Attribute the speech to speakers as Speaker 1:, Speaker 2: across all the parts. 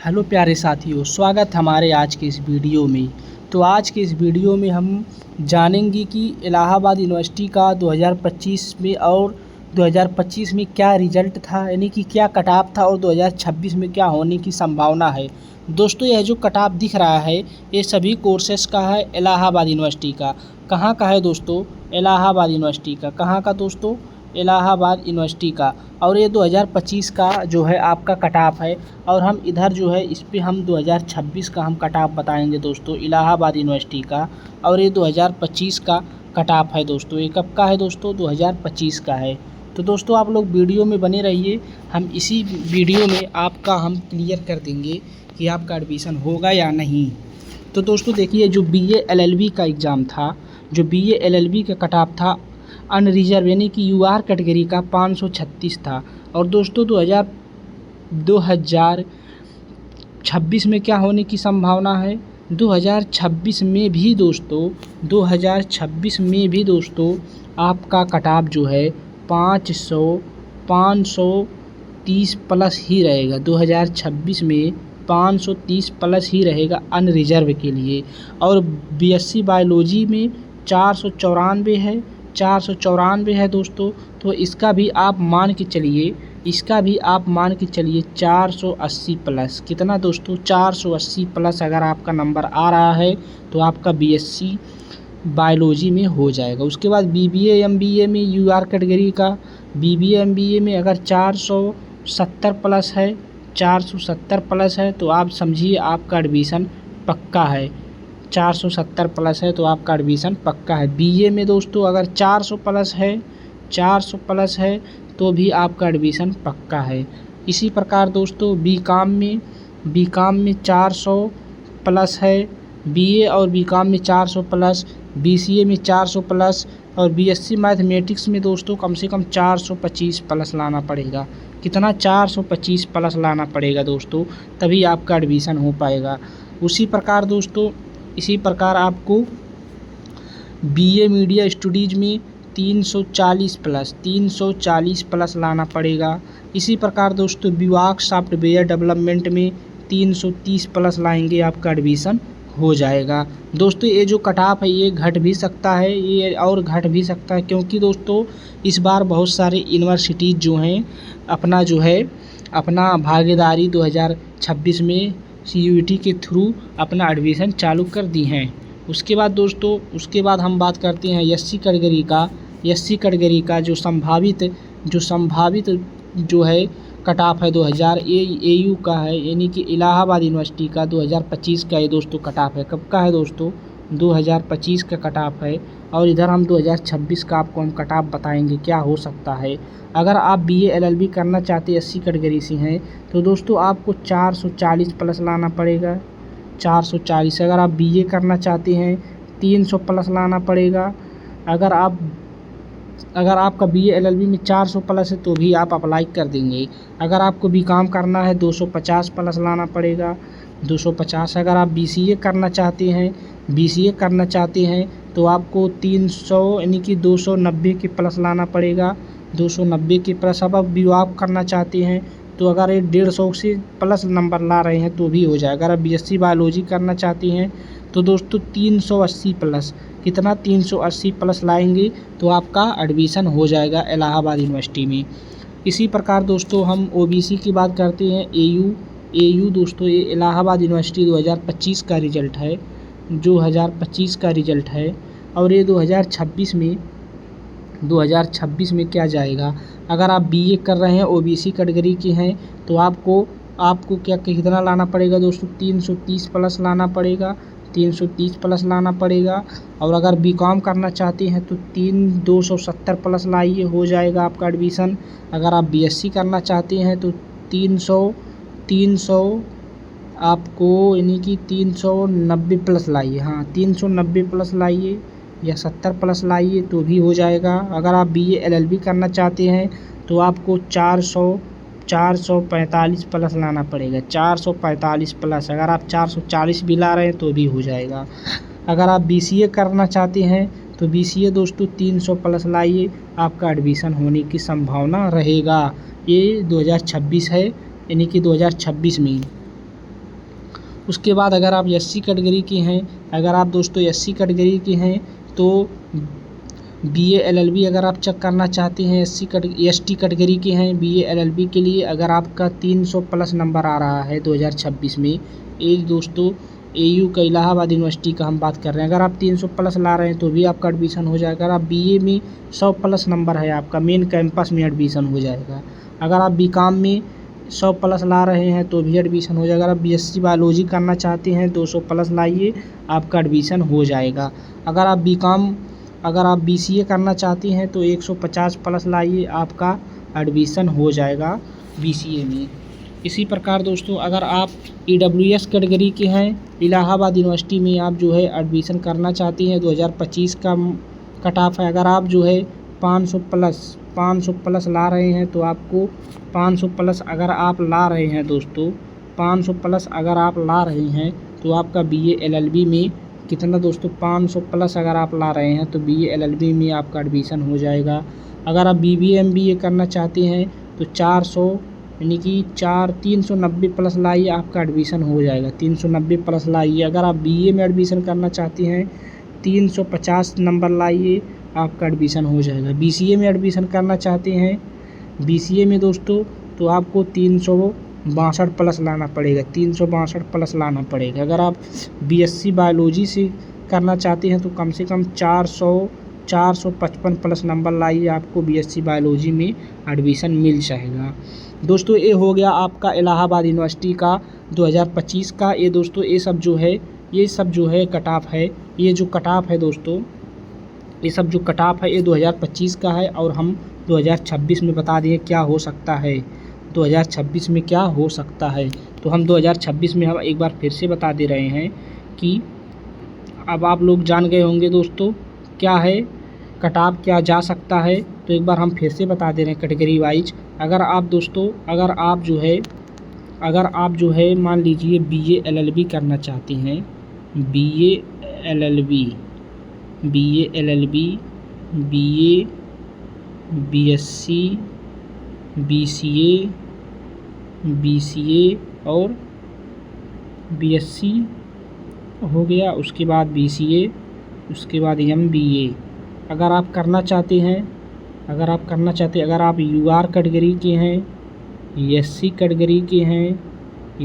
Speaker 1: Hello प्यारे साथियों, स्वागत हमारे आज के इस वीडियो में। तो आज के इस वीडियो में हम जानेंगे कि इलाहाबाद यूनिवर्सिटी का 2025 में और 2025 में क्या रिज़ल्ट था, यानी कि क्या कट ऑफ था और 2026 में क्या होने की संभावना है। दोस्तों, यह जो कट ऑफ दिख रहा है ये सभी कोर्सेज़ का है इलाहाबाद यूनिवर्सिटी का। कहाँ का है दोस्तों? इलाहाबाद यूनिवर्सिटी का। कहाँ का दोस्तों? इलाहाबाद यूनिवर्सिटी का। और ये 2025 का जो है आपका कट ऑफ है। और हम इधर जो है इस पे हम 2026 का हम कट ऑफ बताएंगे दोस्तों, इलाहाबाद यूनिवर्सिटी का। और ये 2025 का कट ऑफ है दोस्तों। ये कब का है दोस्तों? 2025 का है। तो दोस्तों आप लोग वीडियो में बने रहिए, हम इसी वीडियो में आपका हम क्लियर कर देंगे कि आपका एडमिशन होगा या नहीं। तो दोस्तों देखिए, जो BA LLB का एग्ज़ाम था, जो BA LLB का कट ऑफ था अनरिजर्व यानी कि UR कैटेगरी का 536 था। और दोस्तों 2026 में क्या होने की संभावना है? 2026 में भी दोस्तों 2026 में भी दोस्तों आपका कट ऑफ जो है 530 प्लस ही रहेगा। 2026 में 530 प्लस ही रहेगा अनरिजर्व के लिए। और BSc बायोलॉजी में 494 है, 494 है दोस्तों। तो इसका भी आप मान के चलिए, 480 प्लस। कितना दोस्तों? 480 प्लस अगर आपका नंबर आ रहा है तो आपका BSc बायोलॉजी में हो जाएगा। उसके बाद BBA MBA में UR कैटेगरी का BBA MBA में अगर 470 प्लस है, 470 प्लस है तो आप समझिए आपका एडमिशन पक्का है। 470 प्लस है तो आपका एडमिशन पक्का है। BA में दोस्तों अगर 400 प्लस है, 400 प्लस है तो भी आपका एडमिशन पक्का है। इसी प्रकार दोस्तों BCom में 400 प्लस है, BA और BCom में 400 प्लस, BCA में 400 प्लस और BSc मैथमेटिक्स में दोस्तों कम से कम 425 प्लस लाना पड़ेगा। कितना? 425 प्लस लाना पड़ेगा दोस्तों, तभी आपका एडमिशन हो पाएगा। इसी प्रकार आपको BA मीडिया स्टडीज़ में 340 प्लस लाना पड़ेगा। इसी प्रकार दोस्तों विभाग सॉफ्टवेयर डेवलपमेंट में 330 प्लस लाएंगे, आपका एडमिशन हो जाएगा। दोस्तों ये जो कट ऑफ है ये घट भी सकता है, ये और घट भी सकता है, क्योंकि दोस्तों इस बार बहुत सारे यूनिवर्सिटीज़ जो हैं अपना भागीदारी 2026 में CUET के थ्रू अपना एडमिशन चालू कर दी हैं। उसके बाद हम बात करते हैं SC कैटेगरी का जो संभावित जो है कट ऑफ है 2000 AU का है, यानी कि इलाहाबाद यूनिवर्सिटी का 2025 का ये दोस्तों कट ऑफ है। कब का है दोस्तों? 2025 का कट ऑफ है। और इधर हम 2026 का आपको हम कट ऑफ बताएंगे क्या हो सकता है। अगर आप BA LLB करना चाहते SC कैटेगरी से हैं तो दोस्तों आपको 440 प्लस लाना पड़ेगा। 440। अगर आप BA करना चाहते हैं 300 प्लस लाना पड़ेगा। अगर आपका BA LLB में 400 प्लस है तो भी आप अप्लाई कर देंगे। अगर आपको BCom करना है 250 प्लस लाना पड़ेगा, 250। अगर आप BCA करना चाहते हैं तो आपको 300 यानी कि 290 के प्लस लाना पड़ेगा, 290 के प्लस। अब आप विभाग करना चाहते हैं तो अगर ये 150 से प्लस नंबर ला रहे हैं तो भी हो जाएगा। अगर आप BSc बायोलॉजी करना चाहते हैं तो दोस्तों 380 प्लस। कितना? 380 प्लस लाएंगे तो आपका एडमिशन हो जाएगा इलाहाबाद यूनिवर्सिटी में। इसी प्रकार दोस्तों हम OBC की बात करते हैं। AU दोस्तों ये इलाहाबाद यूनिवर्सिटी 2025 का रिज़ल्ट है, 2025 का रिज़ल्ट है। और ये 2026 में क्या जाएगा? अगर आप BA कर रहे हैं, OBC कैटेगरी के हैं तो आपको कितना लाना पड़ेगा दोस्तों? 330 प्लस लाना पड़ेगा, 330 प्लस लाना पड़ेगा। और अगर BCom करना चाहते हैं तो 270 प्लस लाइए, हो जाएगा आपका एडमिशन। अगर आप BSc करना चाहते हैं तो 300 आपको यानी कि 390 प्लस लाइए। हाँ, 390 प्लस लाइए या 70 प्लस लाइए तो भी हो जाएगा। अगर आप BA LLB करना चाहते हैं तो आपको 445 प्लस लाना पड़ेगा, 445 प्लस। अगर आप 440 भी ला रहे हैं तो भी हो जाएगा। अगर आप BCA करना चाहते हैं तो BCA दोस्तों 300 प्लस लाइए, आपका एडमिशन होने की संभावना रहेगा। ये 2026 है, यानी कि 2026 में। उसके बाद अगर आप एससी कैटेगरी के हैं, अगर आप दोस्तों एससी कैटेगरी के हैं तो बीए एलएलबी अगर आप चेक करना चाहते हैं, एसटी कैटेगरी के हैं बीए एलएलबी के लिए अगर आपका 300 प्लस नंबर आ रहा है 2026 में, ये दोस्तों एयू का इलाहाबाद यूनिवर्सिटी का हम बात कर रहे हैं, अगर आप 300 प्लस ला रहे हैं तो भी आपका एडमिशन हो जाएगा। अगर आप बीए में 100 प्लस नंबर है आपका, मेन कैंपस में एडमिशन हो जाएगा। अगर आप बीकॉम में 100 प्लस ला रहे हैं तो भी एडमिशन हो जाएगा। अगर आप बीएससी बायोलॉजी करना चाहते हैं 200 प्लस लाइए, आपका एडमिशन हो जाएगा। अगर आप बीसीए करना चाहते हैं तो 150 प्लस लाइए, आपका एडमिशन हो जाएगा बीसीए में। इसी प्रकार दोस्तों अगर आप ईडब्ल्यूएस कैटेगरी के हैं, इलाहाबाद यूनिवर्सिटी में आप जो है एडमिशन करना चाहते हैं, 2025 का कट ऑफ है। अगर आप जो है 500 प्लस ला रहे हैं तो आपको 500 प्लस अगर आप ला रहे हैं दोस्तों, 500 प्लस अगर आप ला रहे हैं तो आपका बीए एलएलबी में कितना दोस्तों, 500 प्लस अगर आप ला रहे हैं तो बीए एलएलबी में आपका एडमिशन हो जाएगा। अगर आप बीबीए एमबीए करना चाहते हैं तो 400 यानी कि 390 प्लस लाइए, आपका एडमिशन हो जाएगा। 390 प्लस लाइए। अगर आप बीए में एडमिशन करना चाहते हैं 350 नंबर लाइए, आपका एडमिशन हो जाएगा। बीसीए में एडमिशन करना चाहते हैं, बीसीए में दोस्तों तो आपको 362 प्लस लाना पड़ेगा, 362 प्लस लाना पड़ेगा। अगर आप बीएससी बायोलॉजी से करना चाहते हैं तो कम से कम 455 प्लस नंबर लाइए, आपको बीएससी बायोलॉजी में एडमिशन मिल जाएगा। दोस्तों ये हो गया आपका इलाहाबाद यूनिवर्सिटी का 2025 का। ये दोस्तों ये सब जो है कट ऑफ है। ये जो कट ऑफ है दोस्तों, ये सब जो कट ऑफ है ये 2025 का है और हम 2026 में बता दिए क्या हो सकता है, 2026 में क्या हो सकता है। तो हम 2026 में हम एक बार फिर से बता दे रहे हैं कि अब आप लोग जान गए होंगे दोस्तों क्या है कट ऑफ, क्या जा सकता है। तो एक बार हम फिर से बता दे रहे हैं कैटेगरी वाइज। अगर आप दोस्तों अगर आप जो है मान लीजिए बीए एलएलबी करना चाहते हैं, BA LLB, BA, BSc, BCA और बीएससी हो गया, उसके बाद बीसीए, उसके बाद एमबीए अगर आप करना चाहते हैं, अगर आप यूआर कैटेगरी के हैं, एससी कैटेगरी के हैं,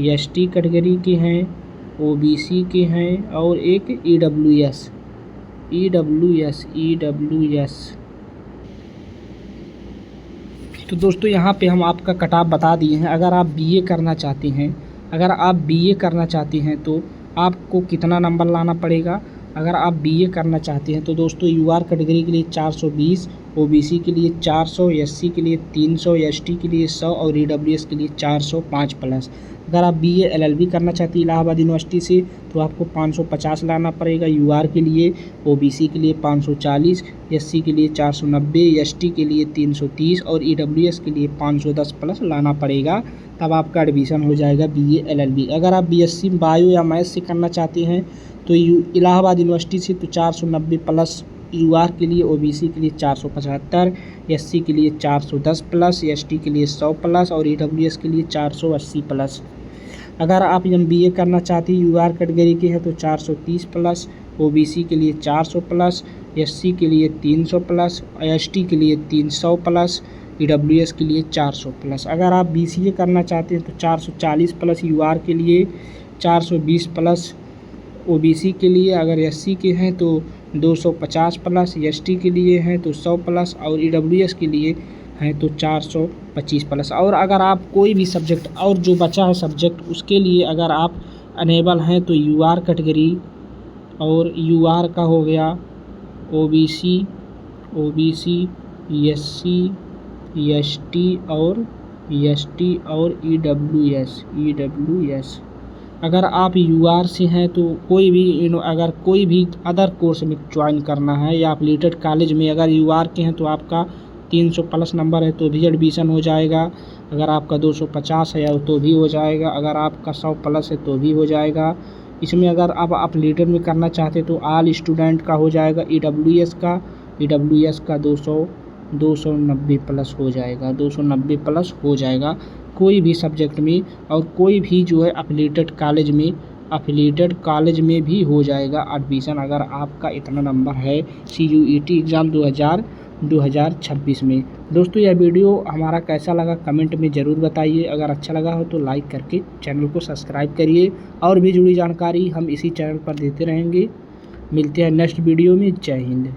Speaker 1: एसटी कैटेगरी के हैं, ओबीसी के हैं और एक ईडब्ल्यूएस। तो दोस्तों यहाँ पे हम आपका कट ऑफ बता दिए हैं। अगर आप बीए करना चाहते हैं तो आपको कितना नंबर लाना पड़ेगा। अगर आप बीए करना चाहते हैं तो दोस्तों यूआर कैटेगरी के लिए 420, ओबीसी के लिए 400, एससी के लिए 300, एसटी के लिए 100 और ईडब्ल्यूएस के लिए 405 प्लस। अगर आप बीए एलएलबी करना चाहते हैं इलाहाबाद यूनिवर्सिटी से तो आपको 550 लाना पड़ेगा यूआर के लिए, ओबीसी के लिए 540, एससी के लिए 490, एसटी के लिए 330 और ईडब्ल्यूएस के लिए 510 प्लस लाना पड़ेगा, तब आपका एडमिशन हो जाएगा बीए एलएलबी। अगर आप बीएससी बायो या मैथ्स से करना चाहते हैं तो इलाहाबाद यूनिवर्सिटी से तो 490 प्लस यूआर के लिए, ओबीसी के लिए 475, एससी के लिए 410 प्लस, एसटी के लिए 100 प्लस और ईडब्ल्यूएस के लिए 480 प्लस। अगर आप एमबीए करना चाहते हैं यूआर कैटेगरी के हैं तो 430 प्लस, ओबीसी के लिए 400 प्लस, एससी के लिए 300 प्लस, एसटी के लिए 300 प्लस, ईडब्ल्यूएस के लिए 400 प्लस। अगर आप बीसीए करना चाहते हैं तो 440 प्लस यूआर के लिए, 420 प्लस ओबीसी के लिए, अगर एससी के हैं तो 250 प्लस, एसटी के लिए हैं तो 100 प्लस और ईडब्ल्यूएस के लिए हैं तो 425 प्लस। और अगर आप कोई भी सब्जेक्ट और जो बचा है सब्जेक्ट उसके लिए अगर आप अनेबल हैं तो यूआर कैटेगरी और यूआर का हो गया ओबीसी, एससी, एसटी और ईडब्ल्यूएस। अगर आप यूआर से हैं तो कोई भी अदर कोर्स में ज्वाइन करना है या एफिलिएटेड कॉलेज में अगर यूआर के हैं तो आपका 300 प्लस नंबर है तो भी एडमिशन हो जाएगा। अगर आपका 250 है तो भी हो जाएगा। अगर आपका 100 प्लस है तो भी हो जाएगा। इसमें अगर आप एफिलिएटेड में करना चाहते तो ऑल स्टूडेंट का हो जाएगा, ईडब्ल्यूएस का 290 प्लस हो जाएगा, 290 प्लस हो जाएगा कोई भी सब्जेक्ट में। और कोई भी जो है एफिलिएटेड कॉलेज में अफिलिएटेड कॉलेज में भी हो जाएगा एडमिशन, अगर आपका इतना नंबर है CUET एग्ज़ाम 2026 में। दोस्तों यह वीडियो हमारा कैसा लगा कमेंट में ज़रूर बताइए। अगर अच्छा लगा हो तो लाइक करके चैनल को सब्सक्राइब करिए। और भी जुड़ी जानकारी हम इसी चैनल पर देते रहेंगे। मिलते हैं नेक्स्ट वीडियो में। जय हिंद।